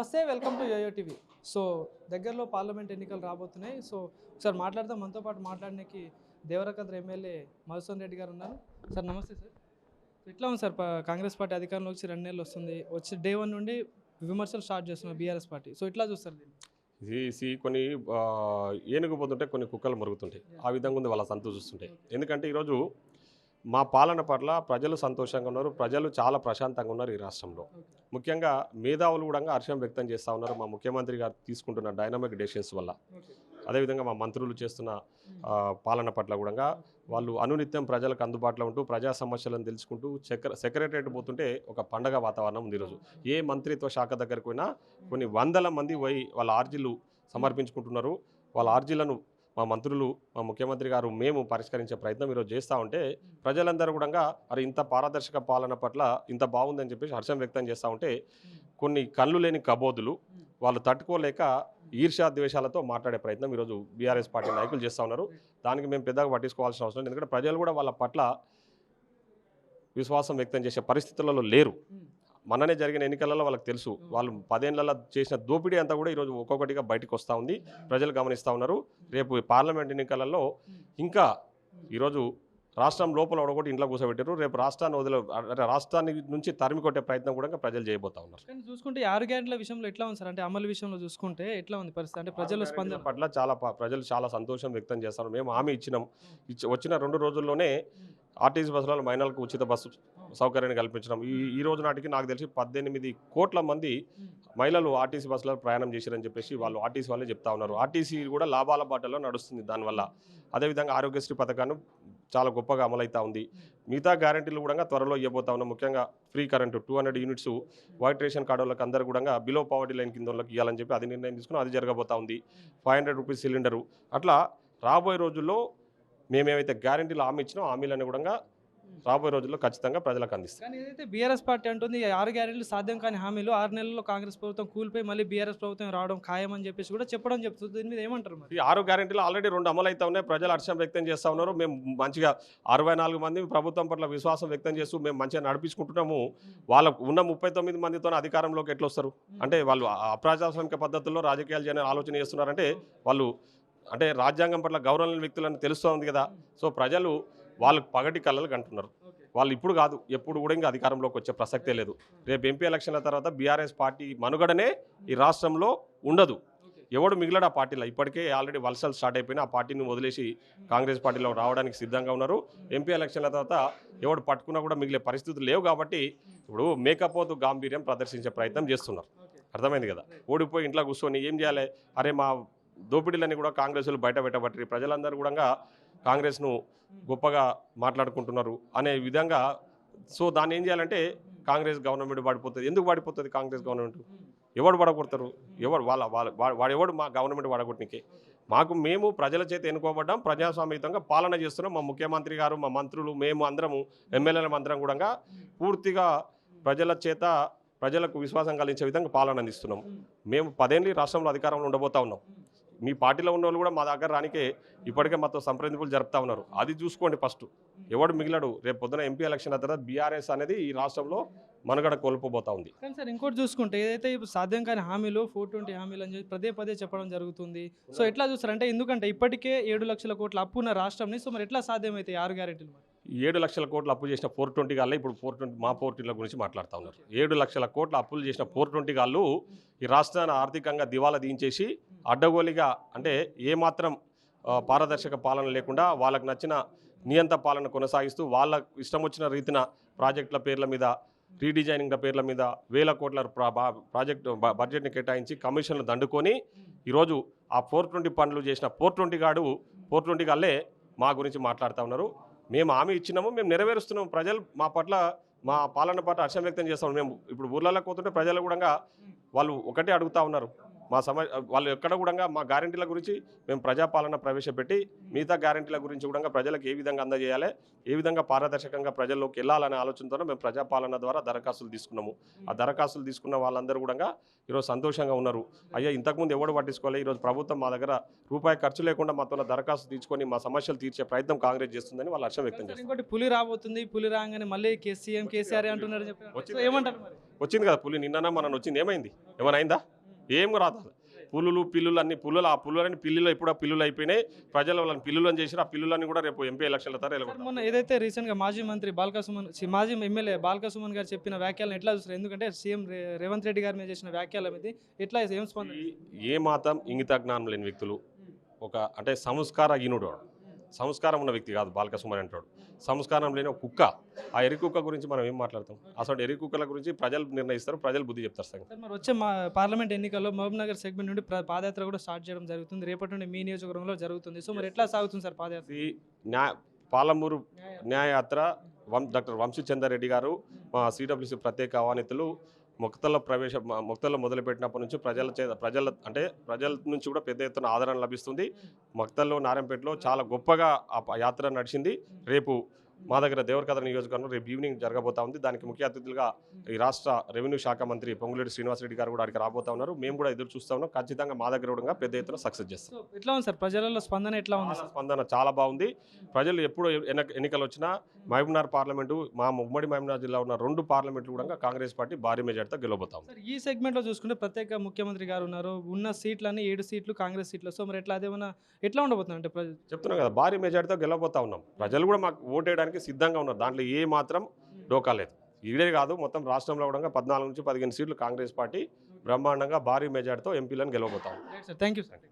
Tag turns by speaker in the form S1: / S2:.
S1: నమస్తే, welcome to YoYo TV. So దగ్గరలో parliament ఎన్నికలు రాబోతున్నాయి. సో ఒకసారి మాట్లాడదాం. మనతో పాటు మాట్లాడడానికి దేవరకద్ర ఎమ్మెల్యే మధుసూదన్ రెడ్డి గారు ఉన్నారు. సార్ నమస్తే సార్. ఎట్లా ఉంది సార్, కాంగ్రెస్ పార్టీ అధికారంలోకి వచ్చి 2 నెలలు వస్తుంది. వచ్చి డే 1 నుండి విమర్శలు స్టార్ట్ చేస్తున్నారు బీఆర్ఎస్ పార్టీ. సో ఇట్లా చూస్తారు దీన్ని?
S2: ఇది కొన్ని ఏనుగు పోతుంటే కొన్ని కుక్కలు మరుగుతుంటాయి. ఆ విధంగా ఉంది వాళ్ళ సంతోషం చూస్తుంటాయి. ఎందుకంటే ఈరోజు మా పాలన పట్ల ప్రజలు సంతోషంగా ఉన్నారు. ప్రజలు చాలా ప్రశాంతంగా ఉన్నారు ఈ రాష్ట్రంలో. ముఖ్యంగా మేధావులు కూడా హర్షం వ్యక్తం చేస్తూ ఉన్నారు మా ముఖ్యమంత్రి గారు తీసుకుంటున్న డైనమిక్ డెసిషన్స్ వల్ల. అదేవిధంగా మా మంత్రులు చేస్తున్న పాలన పట్ల కూడా వాళ్ళు అనునిత్యం ప్రజలకు అందుబాటులో ఉంటూ ప్రజా సమస్యలను తెలుసుకుంటూ సెక్రటరేట్ పోతుంటే ఒక పండగ వాతావరణం ఉంది ఈరోజు. ఏ మంత్రిత్వ శాఖ దగ్గరకు పోయినా కొన్ని వందల మంది పోయి వాళ్ళ ఆర్జీలు సమర్పించుకుంటున్నారు. వాళ్ళ ఆర్జీలను మా మంత్రులు, మా ముఖ్యమంత్రి గారు, మేము పరిష్కరించే ప్రయత్నం ఈరోజు చేస్తూ ఉంటే ప్రజలందరూ కూడా అరే ఇంత పారదర్శక పాలన పట్ల ఇంత బాగుందని చెప్పేసి హర్షం వ్యక్తం చేస్తూ ఉంటే కొన్ని కళ్ళు లేని కబోదులు వాళ్ళు తట్టుకోలేక ఈర్ష్యా ద్వేషాలతో మాట్లాడే ప్రయత్నం ఈరోజు బీఆర్ఎస్ పార్టీ నాయకులు చేస్తూ ఉన్నారు. దానికి మేము పెద్దగా పట్టించుకోవాల్సిన అవసరం లేదు. ఎందుకంటే ప్రజలు కూడా వాళ్ళ పట్ల విశ్వాసం వ్యక్తం చేసే పరిస్థితులలో లేరు. మననే జరిగిన ఎన్నికలలో వాళ్ళకి తెలుసు. వాళ్ళు 10 ఏళ్లలో చేసిన దోపిడీ అంతా కూడా ఈరోజు ఒక్కొక్కటిగా బయటకు వస్తూ ఉంది. ప్రజలు గమనిస్తూ ఉన్నారు. రేపు పార్లమెంట్ ఎన్నికలలో ఇంకా ఈరోజు రాష్ట్రం లోపల ఒకటి ఇంట్లో కూర్చోబెట్టారు. రేపు రాష్ట్రాన్ని నుంచి తరిమి కొట్టే ప్రయత్నం కూడా ప్రజలు చేయబోతా ఉన్నారు.
S1: కానీ చూసుకుంటే 6 గ్యారెంటీల విషయంలో ఎట్లా ఉంది సార్? అంటే అమలు విషయంలో చూసుకుంటే ఎట్లా ఉంది పరిస్థితి? అంటే ప్రజల స్పందన
S2: పట్ల ప్రజలు చాలా సంతోషం వ్యక్తం చేస్తారు. మేము హామీ ఇచ్చినాం. వచ్చిన 2 రోజుల్లోనే ఆర్టీసీ బస్సులలో మహిళలకు ఉచిత బస్సు సౌకర్యాన్ని కల్పించడం. ఈ రోజు నాటికి నాకు తెలిసి 18 కోట్ల మంది మహిళలు ఆర్టీసీ బస్సులో ప్రయాణం చేశారని చెప్పేసి వాళ్ళు ఆర్టీసీ వాళ్ళే చెప్తా ఉన్నారు. ఆర్టీసీ కూడా లాభాల బాటలో నడుస్తుంది దానివల్ల. అదేవిధంగా ఆరోగ్యశ్రీ పథకాన్ని చాలా గొప్పగా అమలవుతూ ఉంది. మిగతా గ్యారెంటీలు కూడా త్వరలో ఇవ్వబోతా ఉన్నాం. ముఖ్యంగా free current 200 units white ration card వాళ్ళకి అందరూ కూడా బిలో పావర్టీ లైన్ కింద వాళ్ళకి ఇవ్వాలని చెప్పి అది నిర్ణయం తీసుకుని అది జరగబోతా ఉంది. 500 రూపీస్ సిలిండరు. అట్లా రాబోయే రోజుల్లో మేమేమైతే గ్యారెంటీలు హామీ ఇచ్చినా హామీలన్నీ కూడా రాబోయే రోజుల్లో ఖచ్చితంగా ప్రజలకు అందిస్తాం.
S1: కానీ ఏదైతే బీఆర్ఎస్ పార్టీ అంటుంది 6 గ్యారెంటీలు సాధ్యం కాని హామీలు 6 నెలల్లో కాంగ్రెస్ ప్రభుత్వం కూలిపోయి మళ్ళీ బీఆర్ఎస్ ప్రభుత్వం రావడం ఖాయమని చెప్పేసి కూడా చెప్తుంది. దీని మీద ఏమంటారు మరి?
S2: ఈ 6 గ్యారెంటీలు ఆల్రెడీ 2 అమలు అవుతా ఉన్నాయి. ప్రజలు హర్షం వ్యక్తం చేస్తూ ఉన్నారు. మేము మంచిగా 64 మంది ప్రభుత్వం పట్ల విశ్వాసం వ్యక్తం చేస్తూ మేము మంచిగా నడిపించుకుంటున్నాము. వాళ్ళకు ఉన్న 39 మందితో అధికారంలోకి ఎట్లా వస్తారు? అంటే వాళ్ళు అప్రజాస్వామిక పద్ధతుల్లో రాజకీయాలు చేయని ఆలోచన చేస్తున్నారంటే వాళ్ళు అంటే రాజ్యాంగం పట్ల గౌరవం వ్యక్తులని తెలుస్తూ ఉంది కదా. సో ప్రజలు వాళ్ళకు పగటి కళ్ళలు కంటున్నారు. వాళ్ళు ఇప్పుడు కాదు, ఎప్పుడు కూడా ఇంకా అధికారంలోకి వచ్చే ప్రసక్తే లేదు. రేపు ఎంపీ ఎలక్షన్ల తర్వాత బీఆర్ఎస్ పార్టీ మనుగడనే ఈ రాష్ట్రంలో ఉండదు. ఎవడు మిగిలడు ఆ పార్టీలో. ఇప్పటికే ఆల్రెడీ వలసలు స్టార్ట్ అయిపోయినా ఆ పార్టీని వదిలేసి కాంగ్రెస్ పార్టీలో రావడానికి సిద్ధంగా ఉన్నారు. ఎంపీ ఎలక్షన్ల తర్వాత ఎవడు పట్టుకున్నా కూడా మిగిలే పరిస్థితులు లేవు. కాబట్టి ఇప్పుడు మేకపోతు గాంభీర్యం ప్రదర్శించే ప్రయత్నం చేస్తున్నారు. అర్థమైంది కదా. ఓడిపోయి ఇంట్లో కూర్చొని ఏం చేయాలి, అరే మా దోపిడీలన్నీ కూడా కాంగ్రెస్లు బయట పెట్టబట్టి ప్రజలందరూ కూడా కాంగ్రెస్ను గొప్పగా మాట్లాడుకుంటున్నారు అనే విధంగా. సో దాన్ని ఏం చేయాలంటే కాంగ్రెస్ గవర్నమెంట్ పడిపోతుంది. ఎందుకు పడిపోతుంది కాంగ్రెస్ గవర్నమెంట్? ఎవడు పడగొడతారు? వాడు ఎవడు మా గవర్నమెంట్ పడగొట్టనికే? మేము ప్రజల చేత ఎన్నుకోబడ్డాం, ప్రజాస్వామ్యంగా పాలన చేస్తున్నాం. మా ముఖ్యమంత్రి గారు, మా మంత్రులు, మేము అందరము ఎమ్మెల్యేల అందరం కూడా పూర్తిగా ప్రజల చేత ప్రజలకు విశ్వాసం కలిగించే విధంగా పాలన అందిస్తున్నాం. మేము 10 ఏళ్ళు రాష్ట్రంలో అధికారంలో ఉండబోతా ఉన్నాం. మీ పార్టీలో ఉన్న వాళ్ళు కూడా మా దగ్గర రానికే ఇప్పటికే మాతో సంప్రదింపులు జరుపుతా ఉన్నారు. అది చూసుకోండి ఫస్ట్. ఎవడు మిగిలడు. రేపు పొద్దున ఎంపీ ఎలక్షన్ తర్వాత బీఆర్ఎస్ అనేది ఈ రాష్ట్రంలో మనుగడ కోల్పోబోతా ఉంది.
S1: కానీ సార్ ఇంకోటి చూసుకుంటే ఏదైతే ఇప్పుడు సాధ్యం కాని హామీలు 420 హామీలు అని చెప్పి పదే చెప్పడం జరుగుతుంది. సో ఎట్లా చూస్తారంటే, ఎందుకంటే ఇప్పటికే 7 లక్షల కోట్ల అప్పు ఉన్న రాష్ట్రంని, సో మరి ఎట్లా సాధ్యమైతే 6 గ్యారెంటీలు?
S2: 7 లక్షల కోట్ల అప్పు చేసిన 420 గాళ్ళు ఇప్పుడు 420 మా 420 గురించి మాట్లాడుతూ ఉన్నారు. 7 లక్షల కోట్ల అప్పులు చేసిన 420 గాళ్ళు ఈ రాష్ట్రాన్ని ఆర్థికంగా దివాలా దించేసి అడ్డగోలిగా, అంటే ఏమాత్రం పారదర్శక పాలన లేకుండా వాళ్ళకు నచ్చిన నియంత పాలన కొనసాగిస్తూ వాళ్ళ ఇష్టం వచ్చిన రీతిన ప్రాజెక్టుల పేర్ల మీద, రీడిజైనింగ్ల పేర్ల మీద వేల కోట్ల ప్రాజెక్టు బడ్జెట్ని కేటాయించి కమిషన్లు దండుకొని ఈరోజు ఆ 420 పనులు చేసిన 420 గాళ్ళే మా గురించి మాట్లాడుతూ ఉన్నారు. మేము హామీ ఇచ్చినాము, మేము నెరవేరుస్తున్నాము. ప్రజలు మా పట్ల, మా పాలన పట్ల హర్షం వ్యక్తం చేస్తాము. మేము ఇప్పుడు ఊర్లలోకి పోతుంటే ప్రజలు కూడా వాళ్ళు ఒకటే అడుగుతూ ఉన్నారు, వాళ్ళు ఎక్కడ కూడా మా గ్యారెంటీల గురించి మేము ప్రజాపాలన ప్రవేశపెట్టి మిగతా గ్యారెంటీల గురించి కూడా ప్రజలకు ఏ విధంగా అందజేయాలి, ఏ విధంగా పారదర్శకంగా ప్రజల్లోకి వెళ్ళాలనే ఆలోచనతో మేము ప్రజాపాలన ద్వారా దరఖాస్తులు తీసుకున్నాము. ఆ దరఖాస్తులు తీసుకున్న వాళ్ళందరూ కూడా ఈరోజు సంతోషంగా ఉన్నారు. అయ్యా ఇంతకుముందు ఎవడు పట్టించుకోవాలి, ఈరోజు ప్రభుత్వం మా దగ్గర రూపాయి ఖర్చు లేకుండా మాతో దరఖాస్తు తీసుకొని మా సమస్యలు తీర్చే ప్రయత్నం కాంగ్రెస్ చేస్తుందని వాళ్ళు హర్షం వ్యక్తం చేస్తారు.
S1: ఇంకోటి పులి రాబోతుంది, పులి రాగానే మళ్ళీ సీఎం కేసీఆర్ అంటున్నారు చెప్పారు. సో ఏమంటారు మరి?
S2: వచ్చింది కదా పులి, నిన్న మనం వచ్చింది, ఏమైంది? ఏమైనా అయిందా? ఏం రాదు. పులులు పిల్లులు అన్ని పుల్లులు, ఆ పుల్లులని పిల్లులు ఇప్పుడు పిల్లులు అయిపోయినాయి. ప్రజలు వాళ్ళని పిల్లులని చేసి ఆ పిల్లులని కూడా రేపు ఎంపీ ఎలక్షన్ల తర్వాత
S1: మొన్న ఏదైతే రీసెంట్గా మాజీ మంత్రి మాజీ ఎమ్మెల్యే బాల్క సుమన్ గారు చెప్పిన వ్యాఖ్యలను ఎట్లా చూస్తారు? ఎందుకంటే సీఎం రేవంత్ రెడ్డి గారి మీద చేసిన వ్యాఖ్యల మీద ఎట్లా ఏం స్పందన?
S2: ఏ మాత్రం ఇంగిత జ్ఞానం లేని వ్యక్తులు, అంటే సంస్కారహీనుడు, సంస్కారం ఉన్న వ్యక్తి కాదు బాల్క సుమన్ అంటాడు. సంస్కారం లేని ఒక కుక్క. ఆ ఎరి కుక్క గురించి మనం ఏం మాట్లాడతాం? అసలు ఎరి కుక్కల గురించి ప్రజలు నిర్ణయిస్తారు, ప్రజలు బుద్ధి చెప్తారు.
S1: సార్ మరి వచ్చే పార్లమెంట్ ఎన్నికల్లో మహబూబ్ నగర్ సెగ్మెంట్ నుండి పాదయాత్ర కూడా స్టార్ట్ చేయడం జరుగుతుంది. రేపటి నుండి మీ నియోజకవర్గంలో జరుగుతుంది. సో మరి ఎట్లా సాగుతుంది సార్ పాదయాత్ర?
S2: పాలమూరు న్యాయయాత్ర డాక్టర్ వంశీచంద్రారెడ్డి గారు, మా సిడబ్ల్యూసీ ప్రత్యేక ఆహ్వానితులు మొక్తల్లో మొదలుపెట్టినప్పటి నుంచి ప్రజల నుంచి కూడా పెద్ద ఎత్తున ఆదరణ లభిస్తుంది. మొక్తల్లో నారాయణపేటలో చాలా గొప్పగా ఆ యాత్ర నడిచింది. రేపు మా దగ్గర దేవరకద్ర నియోజకవర్గంలో రేపు ఈవినింగ్ జరగబోతా ఉంది. దానికి ముఖ్య అతిథులుగా ఈ రాష్ట్ర రెవెన్యూ శాఖ మంత్రి పొంగులేటి శ్రీనివాసరెడ్డి గారు కూడా అక్కడికి రాబోతా ఉన్నారు. మేము కూడా ఎదురు చూస్తా ఉన్నాం. ఖచ్చితంగా మా దగ్గర కూడా పెద్ద ఎత్తున సక్సెస్ చేస్తాం.
S1: ఎట్లా ఉంది సార్ ప్రజలలో స్పందన? ఎట్లా ఉంది?
S2: స్పందన చాలా బాగుంది. ప్రజలు ఎప్పుడు ఎన్నికలు వచ్చినా మహబూబ్నగర్ పార్లమెంటు, మా ఉమ్మడి మహబూబ్నగర్ జిల్లా ఉన్న 2 పార్లమెంట్లు కూడా కాంగ్రెస్ పార్టీ భారీ మెజార్టీతో గెలవబోతాం.
S1: ఈ సెగ్మెంట్లో చూసుకుంటే ప్రత్యేక ముఖ్యమంత్రి గారు ఉన్నారు. ఉన్న సీట్లన్నీ 7 సీట్లు కాంగ్రెస్ సీట్లు. సో మరి ఎట్లా ఉండబోతుంది అంటే
S2: చెప్తున్నాం కదా, భారీ మెజార్టీతో గెలవబోతా ఉన్నాం. ప్రజలు కూడా మాకు ఓటేయడానికి సిద్ధంగా ఉన్నారు. దాంట్లో ఏ మాత్రం డోకా లేదు. ఇదే కాదు, మొత్తం రాష్ట్రంలో కూడా 14 నుంచి 15 సీట్లు కాంగ్రెస్ పార్టీ బ్రహ్మాండంగా భారీ మెజార్టీతో ఎంపీలను గెలవబోతాం.
S1: Thank you sir.